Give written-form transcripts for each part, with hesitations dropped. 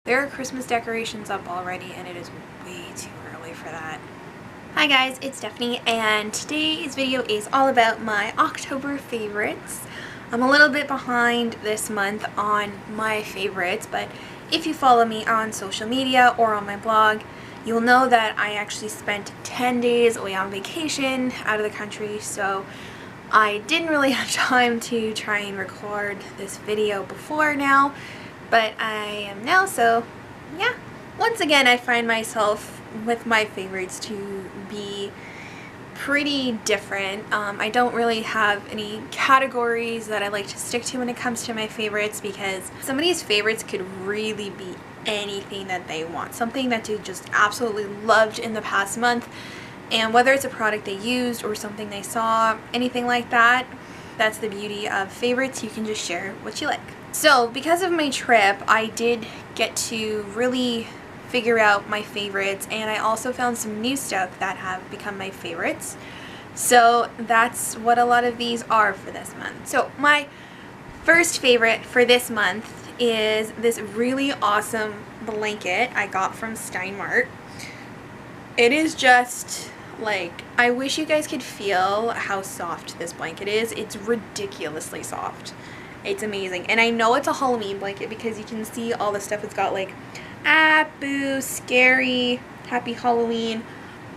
There are Christmas decorations up already and it is way too early for that. Hi guys, it's Stephanie and today's video is all about my October favorites. I'm a little bit behind this month on my favorites, but if you follow me on social media or on my blog, you'll know that I actually spent 10 days away on vacation out of the country, so I didn't really have time to try and record this video before now, but I am now, so yeah. Once again, I find myself with my favorites to be pretty different. I don't really have any categories that I like to stick to when it comes to my favorites, because somebody's favorites could really be anything that they want, something that they just absolutely loved in the past month, and whether it's a product they used or something they saw, anything like that. That's the beauty of favorites, you can just share what you like. So because of my trip, I did get to really figure out my favorites, and I also found some new stuff that have become my favorites. So that's what a lot of these are for this month. So my first favorite for this month is this really awesome blanket I got from Steinmart. It is just like, I wish you guys could feel how soft this blanket is. It's ridiculously soft. It's amazing. And I know it's a Halloween blanket because you can see all the stuff it's got, like boo, scary, happy Halloween,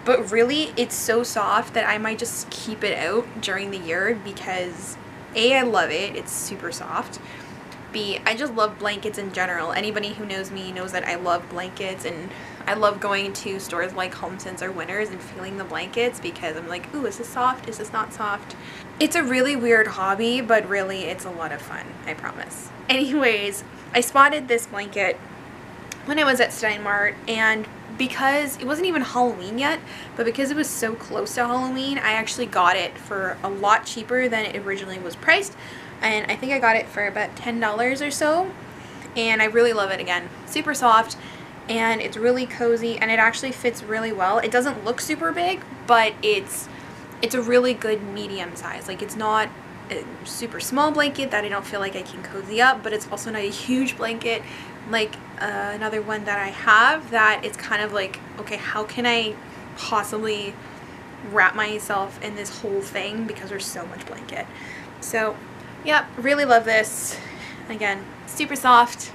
but really it's so soft that I might just keep it out during the year because A, I love it, it's super soft. B, I just love blankets in general. Anybody who knows me knows that I love blankets, and I love going to stores like HomeSense or Winners and feeling the blankets because I'm like, ooh, is this soft? Is this not soft? It's a really weird hobby, but really it's a lot of fun, I promise. Anyways, I spotted this blanket when I was at Steinmart, and because it wasn't even Halloween yet, but because it was so close to Halloween, I actually got it for a lot cheaper than it originally was priced, and I think I got it for about $10 or so, and I really love it. Again, super soft, and it's really cozy, and it actually fits really well. It doesn't look super big, but it's a really good medium size. Like, it's not a super small blanket that I don't feel like I can cozy up, but it's also not a huge blanket like another one that I have that it's kind of like, okay, how can I possibly wrap myself in this whole thing because there's so much blanket. So yeah, really love this. Again, super soft,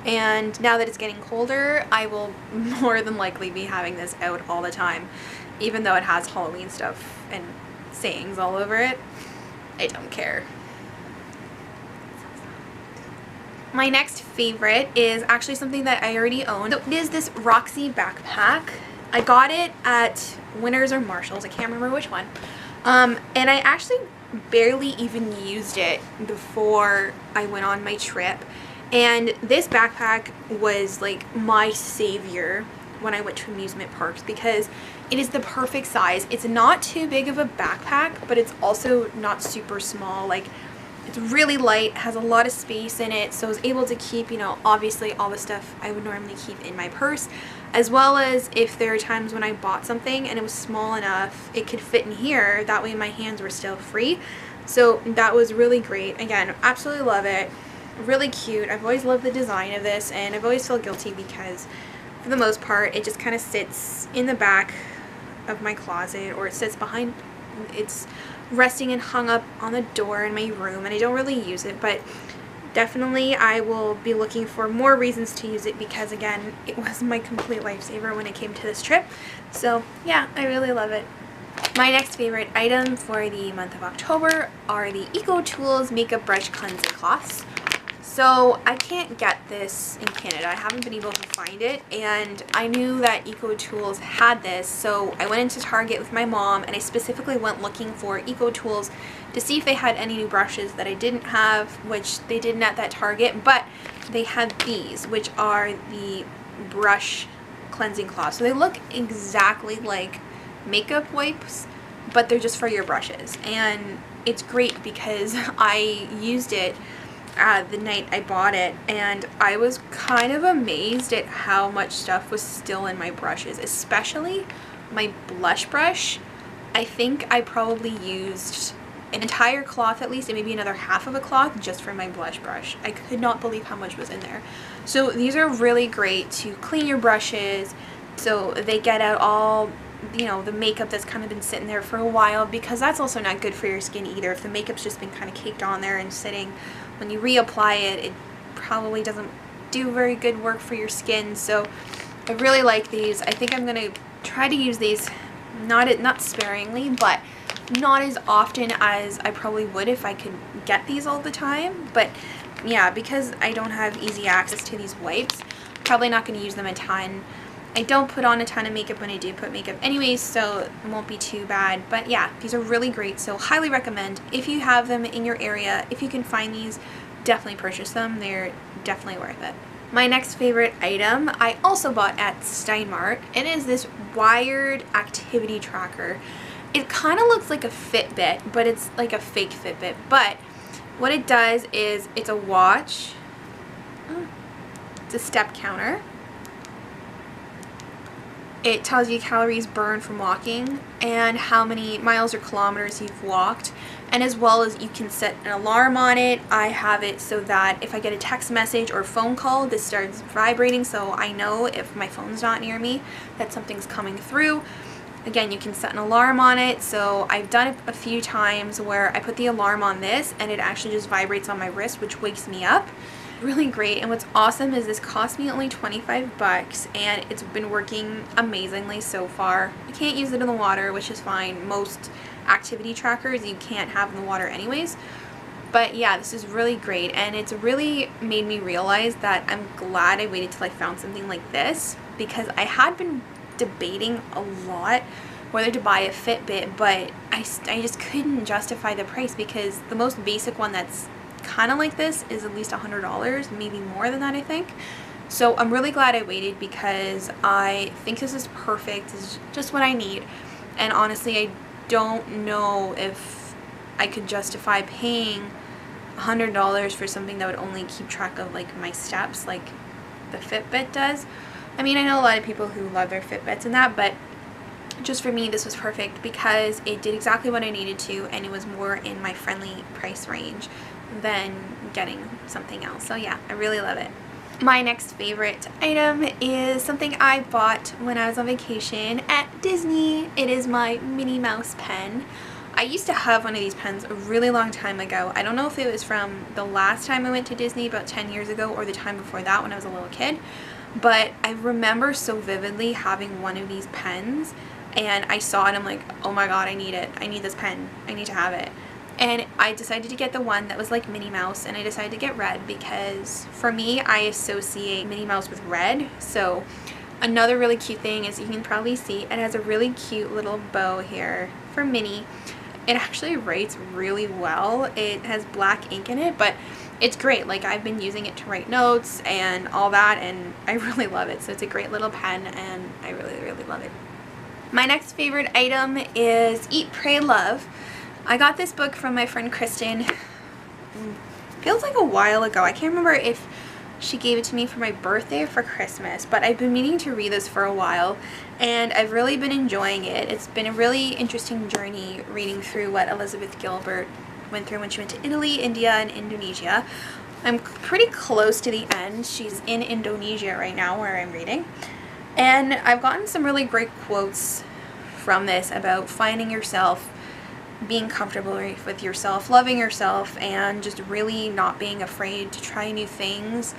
and now that it's getting colder, I will more than likely be having this out all the time, even though it has Halloween stuff and sayings all over it. I don't care. My next favorite is actually something that I already own. So it is this Roxy backpack. I got it at Winners or Marshalls, I can't remember which one. And I actually barely even used it before I went on my trip. And this backpack was like my savior when I went to amusement parks because it is the perfect size. It's not too big of a backpack, but it's also not super small. Like, it's really light, has a lot of space in it, so I was able to keep, you know, obviously all the stuff I would normally keep in my purse, as well as if there are times when I bought something and it was small enough it could fit in here, that way my hands were still free. So that was really great. Again, absolutely love it. Really cute. I've always loved the design of this, and I've always felt guilty because for the most part it just kind of sits in the back of my closet, or it sits behind, it's resting and hung up on the door in my room, and I don't really use it, but definitely I will be looking for more reasons to use it because, again, it was my complete lifesaver when it came to this trip. So yeah, I really love it. My next favorite item for the month of October are the Eco Tools Makeup Brush Cleansing Cloths. So I can't get this in Canada. I haven't been able to find it, and I knew that Eco Tools had this, so I went into Target with my mom and I specifically went looking for Eco Tools to see if they had any new brushes that I didn't have, which they didn't at that Target, but they had these, which are the brush cleansing cloths. So they look exactly like makeup wipes, but they're just for your brushes, and it's great because I used it the night I bought it, and I was kind of amazed at how much stuff was still in my brushes, especially my blush brush. I think I probably used an entire cloth at least, and maybe another half of a cloth just for my blush brush. I could not believe how much was in there. So these are really great to clean your brushes so they get out all, you know, the makeup that's kind of been sitting there for a while, because that's also not good for your skin either. If the makeup's just been kind of caked on there and sitting, when you reapply it, it probably doesn't do very good work for your skin. So I really like these. I think I'm gonna try to use these not sparingly, but not as often as I probably would if I could get these all the time. But yeah, because I don't have easy access to these wipes, probably not going to use them a ton. I don't put on a ton of makeup when I do put makeup anyways, so it won't be too bad. But yeah, these are really great, so highly recommend. If you have them in your area, if you can find these, definitely purchase them. They're definitely worth it. My next favorite item I also bought at Steinmart. It is this wired activity tracker. It kind of looks like a Fitbit, but it's like a fake Fitbit. But what it does is it's a watch, it's a step counter. It tells you calories burned from walking and how many miles or kilometers you've walked, and as well as you can set an alarm on it. I have it so that if I get a text message or phone call, this starts vibrating, so I know if my phone's not near me that something's coming through. Again, you can set an alarm on it, so I've done it a few times where I put the alarm on this and it actually just vibrates on my wrist, which wakes me up. Really great. And what's awesome is this cost me only 25 bucks and it's been working amazingly so far. You can't use it in the water, which is fine. Most activity trackers you can't have in the water anyways. But yeah, this is really great, and it's really made me realize that I'm glad I waited till I found something like this, because I had been debating a lot whether to buy a Fitbit, but I just couldn't justify the price, because the most basic one that's kind of like this is at least $100, maybe more than that, I think. So I'm really glad I waited, because I think this is perfect. This is just what I need, and honestly I don't know if I could justify paying $100 for something that would only keep track of like my steps like the Fitbit does. I mean, I know a lot of people who love their Fitbits and that, but just for me this was perfect because it did exactly what I needed to, and it was more in my friendly price range than getting something else. So yeah, I really love it. My next favorite item is something I bought when I was on vacation at Disney. It is my Minnie Mouse pen. I used to have one of these pens a really long time ago. I don't know if it was from the last time I went to Disney about 10 years ago or the time before that when I was a little kid, but I remember so vividly having one of these pens, and I saw it and I'm like, oh my god, I need it. I need this pen. I need to have it. And I decided to get the one that was like Minnie Mouse, and I decided to get red because for me, I associate Minnie Mouse with red. So another really cute thing is, you can probably see, it has a really cute little bow here for Minnie. It actually writes really well. It has black ink in it, but it's great. Like, I've been using it to write notes and all that, and I really love it. So it's a great little pen, and I really, really love it. My next favorite item is Eat, Pray, Love. I got this book from my friend Kristen. Feels like a while ago. I can't remember if she gave it to me for my birthday or for Christmas, but I've been meaning to read this for a while, and I've really been enjoying it. It's been a really interesting journey reading through what Elizabeth Gilbert went through when she went to Italy, India, and Indonesia. I'm pretty close to the end. She's in Indonesia right now where I'm reading, and I've gotten some really great quotes from this about finding yourself, being comfortable with yourself, loving yourself, and just really not being afraid to try new things.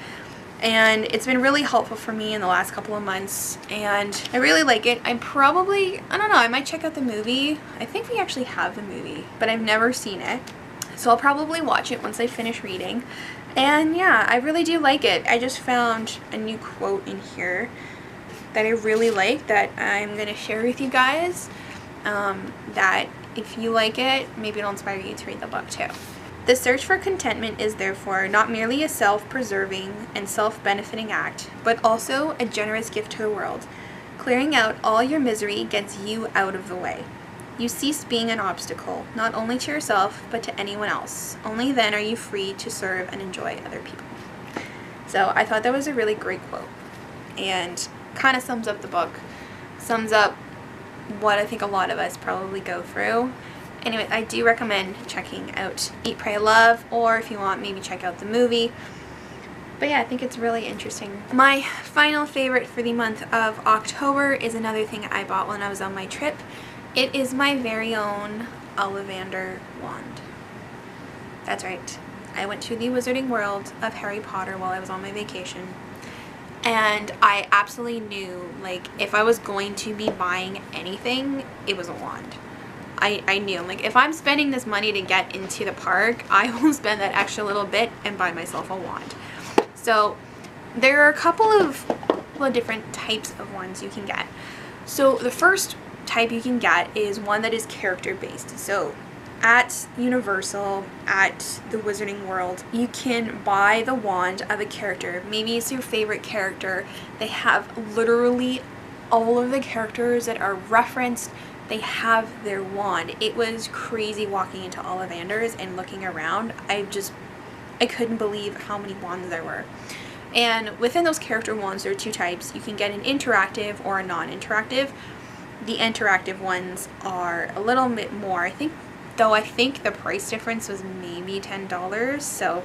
And it's been really helpful for me in the last couple of months, and I really like it. I don't know, I might check out the movie. I think we actually have the movie, but I've never seen it. So I'll probably watch it once I finish reading. And yeah, I really do like it. I just found a new quote in here that I really like that I'm going to share with you guys, that if you like it, maybe it'll inspire you to read the book too. The search for contentment is therefore not merely a self-preserving and self-benefiting act, but also a generous gift to the world. Clearing out all your misery gets you out of the way. You cease being an obstacle, not only to yourself, but to anyone else. Only then are you free to serve and enjoy other people. So I thought that was a really great quote, and kind of sums up the book, sums up what I think a lot of us probably go through. Anyway, I do recommend checking out Eat, Pray, Love, or if you want, maybe check out the movie. But yeah, I think it's really interesting. My final favorite for the month of October is another thing I bought when I was on my trip. It is my very own Ollivander wand. That's right. I went to the Wizarding World of Harry Potter while I was on my vacation. And I absolutely knew, like, if I was going to be buying anything, it was a wand. I knew, like, if I'm spending this money to get into the park, I will spend that extra little bit and buy myself a wand. So there are a couple of different types of wands you can get. So the first type you can get is one that is character based. So at Universal, at the Wizarding World, you can buy the wand of a character. Maybe it's your favorite character. They have literally all of the characters that are referenced. They have their wand. It was crazy walking into Ollivander's and looking around. I couldn't believe how many wands there were. And within those character wands, there are two types. You can get an interactive or a non-interactive. The interactive ones are a little bit more. I think the price difference was maybe $10, so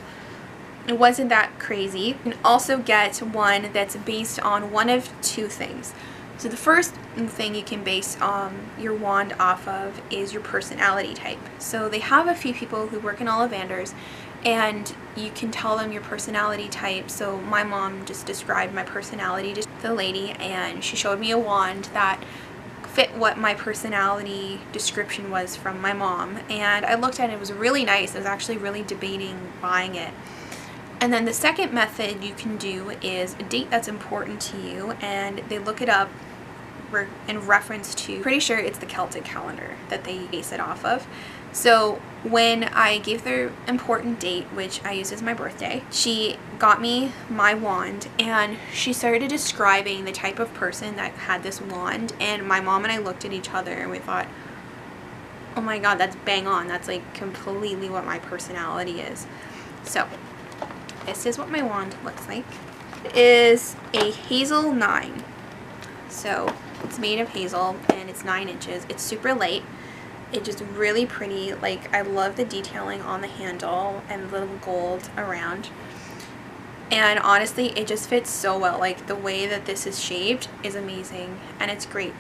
it wasn't that crazy. You can also get one that's based on one of two things. So the first thing you can base your wand off of is your personality type. So they have a few people who work in Ollivander's, and you can tell them your personality type. So my mom just described my personality to the lady, and she showed me a wand that fit what my personality description was from my mom, and I looked at it. It was really nice. I was actually really debating buying it. And then the second method you can do is a date that's important to you, and they look it up in reference to, pretty sure it's the Celtic calendar that they base it off of. So when I gave the important date, which I used as my birthday, she got me my wand, and she started describing the type of person that had this wand, and my mom and I looked at each other and we thought, oh my god, that's bang on. That's like completely what my personality is. So this is what my wand looks like. It is a Hazel 9. So it's made of hazel and it's 9 inches. It's super light. It's just really pretty. Like, I love the detailing on the handle and the little gold around. And honestly, it just fits so well. Like, the way that this is shaped is amazing, and it's great.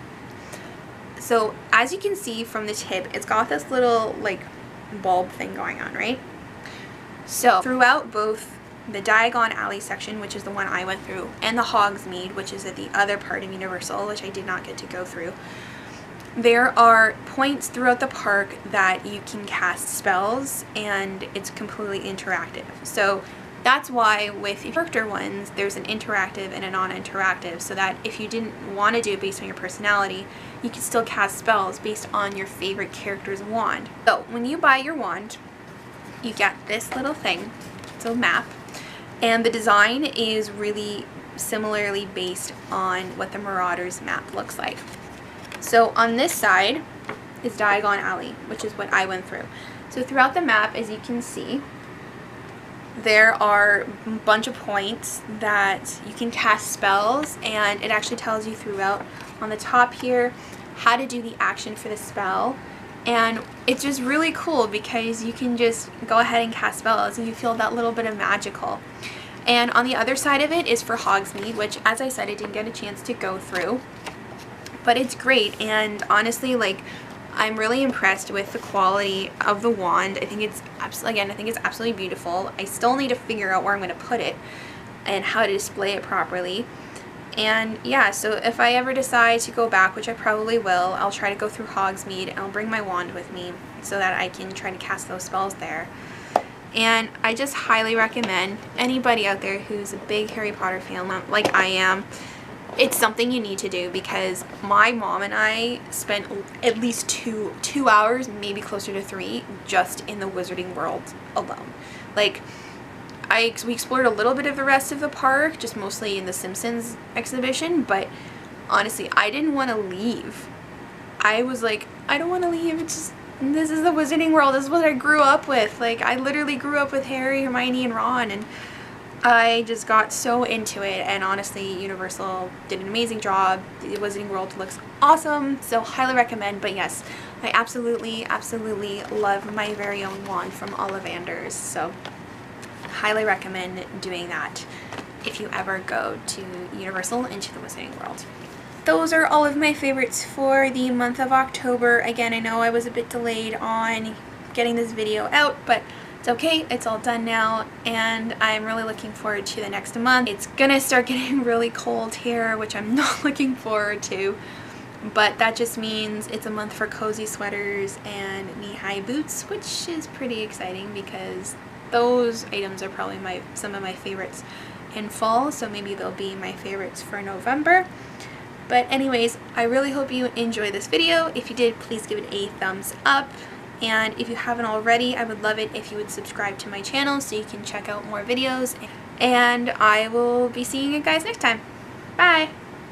So as you can see from the tip, it's got this little like bulb thing going on, right? So throughout both the Diagon Alley section, which is the one I went through, and the Hogsmeade, which is at the other part of Universal, which I did not get to go through, there are points throughout the park that you can cast spells, and it's completely interactive. So that's why with the character ones, there's an interactive and a non-interactive, so that if you didn't want to do it based on your personality, you can still cast spells based on your favorite character's wand. So when you buy your wand, you get this little thing. It's a map. And the design is really similarly based on what the Marauders map looks like. So on this side is Diagon Alley, which is what I went through. So throughout the map, as you can see, there are a bunch of points that you can cast spells, and it actually tells you throughout on the top here how to do the action for the spell. And it's just really cool because you can just go ahead and cast spells and you feel that little bit of magical. And on the other side of it is for Hogsmeade, which, as I said, I didn't get a chance to go through. But it's great, and honestly, like, I'm really impressed with the quality of the wand. I think it's absolutely beautiful. I still need to figure out where I'm going to put it and how to display it properly. And yeah, so if I ever decide to go back, which I probably will, I'll try to go through Hogsmeade and I'll bring my wand with me so that I can try to cast those spells there. And I just highly recommend anybody out there who's a big Harry Potter fan like I am, it's something you need to do, because my mom and I spent at least two hours, maybe closer to 3, just in the Wizarding World alone. Like, we explored a little bit of the rest of the park, just mostly in the Simpsons exhibition, but honestly, I didn't want to leave. I was like, I don't want to leave. It's just, this is the Wizarding World. This is what I grew up with. Like, I literally grew up with Harry, Hermione, and Ron, and I just got so into it, and honestly Universal did an amazing job. The Wizarding World looks awesome, so highly recommend. But yes, I absolutely love my very own wand from Ollivander's, so highly recommend doing that if you ever go to Universal into the Wizarding World. Those are all of my favorites for the month of October. Again, I know I was a bit delayed on getting this video out, but it's okay, it's all done now, and I'm really looking forward to the next month. It's gonna start getting really cold here, which I'm not looking forward to, but that just means it's a month for cozy sweaters and knee-high boots, which is pretty exciting because those items are probably some of my favorites in fall, so maybe they'll be my favorites for November. But anyways, I really hope you enjoyed this video. If you did, please give it a thumbs up. And if you haven't already, I would love it if you would subscribe to my channel so you can check out more videos. And I will be seeing you guys next time. Bye!